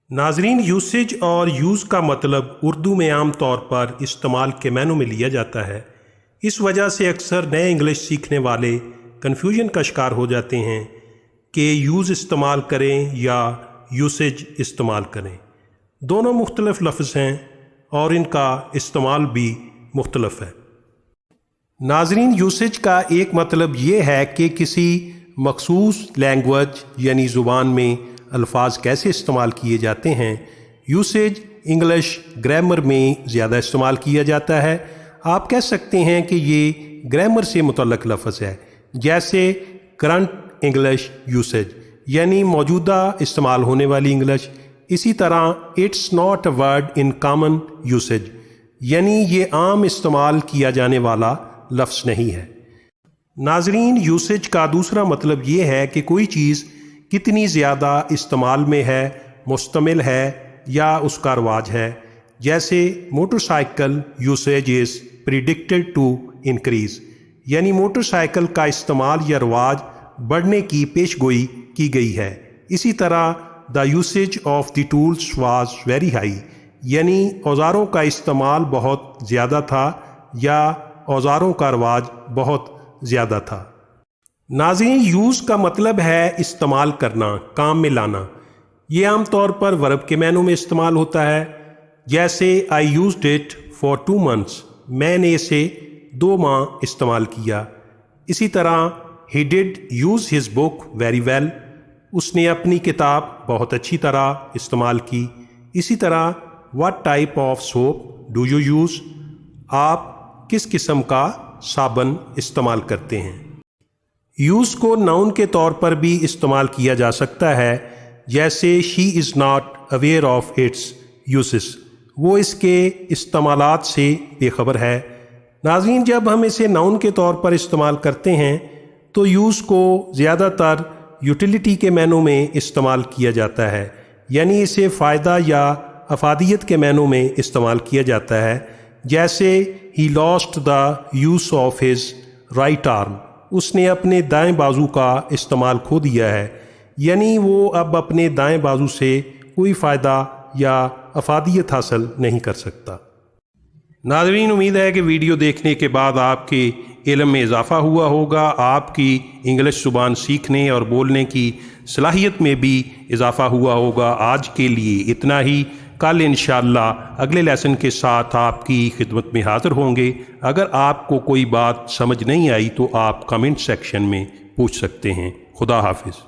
नाजरीन, यूसेज और यूज़ का मतलब उर्दू में आम तौर पर इस्तेमाल के मानों में लिया जाता है। इस वजह से अक्सर नए इंग्लिश सीखने वाले कन्फ्यूजन का शिकार हो जाते हैं कि यूज़ इस्तेमाल करें या यूसेज इस्तेमाल करें। दोनों मुख्तलिफ लफ्ज़ हैं और इनका इस्तेमाल भी मुख्तलिफ है। नाजरीन, यूसेज का एक मतलब ये है कि किसी मखसूस लैंग्वेज यानी ज़ुबान में अल्फाज कैसे इस्तेमाल किए जाते हैं। यूसेज इंग्लिश ग्रामर में ज़्यादा इस्तेमाल किया जाता है। आप कह सकते हैं कि ये ग्रामर से मुतल्लक़ लफ्ज़ है, जैसे करंट इंग्लिश यूसेज यानी मौजूदा इस्तेमाल होने वाली इंग्लिश। इसी तरह it's not a word in common usage यानी ये आम इस्तेमाल किया जाने वाला लफ्ज़ नहीं है। नाजरीन, यूसेज का दूसरा मतलब ये है कि कोई चीज़ कितनी ज़्यादा इस्तेमाल में है, मुश्तमिल है या उसका रवाज है। जैसे motorcycle usage is predicted to increase यानी मोटरसाइकिल का इस्तेमाल या रवाज बढ़ने की पेशगोई की गई है। इसी तरह the usage of the tools was very high यानी औज़ारों का इस्तेमाल बहुत ज़्यादा था या औज़ारों का रवाज बहुत ज़्यादा था। नाज़रीन, यूज़ का मतलब है इस्तेमाल करना, काम में लाना। ये आम तौर पर वर्ब के मानों में इस्तेमाल होता है। जैसे I used it for 2 months, मैंने इसे 2 माह इस्तेमाल किया। इसी तरह he did use his book very well, उसने अपनी किताब बहुत अच्छी तरह इस्तेमाल की। इसी तरह what type of soap do you use, आप किस किस्म का साबुन इस्तेमाल करते हैं। यूज़ को नाउन के तौर पर भी इस्तेमाल किया जा सकता है। जैसे she is not aware of its uses, वो इसके इस्तेमालात से बेखबर है। नाज़रीन, जब हम इसे नाउन के तौर पर इस्तेमाल करते हैं तो यूज़ को ज़्यादातर यूटिलिटी के मानों में इस्तेमाल किया जाता है, यानी इसे फ़ायदा या अफादियत के मानों में इस्तेमाल किया जाता है। जैसे he lost the use of his right arm, उसने अपने दाएं बाजू का इस्तेमाल खो दिया है, यानी वो अब अपने दाएं बाजू से कोई फ़ायदा या अफादियत हासिल नहीं कर सकता। नाज़रीन, उम्मीद है कि वीडियो देखने के बाद आपके इल्म में इजाफ़ा हुआ होगा, आपकी इंग्लिश ज़ुबान सीखने और बोलने की सलाहियत में भी इजाफ़ा हुआ होगा। आज के लिए इतना ही। कल इंशाअल्लाह अगले लेसन के साथ आपकी खिदमत में हाज़िर होंगे। अगर आपको कोई बात समझ नहीं आई तो आप कमेंट सेक्शन में पूछ सकते हैं। खुदा हाफिज़।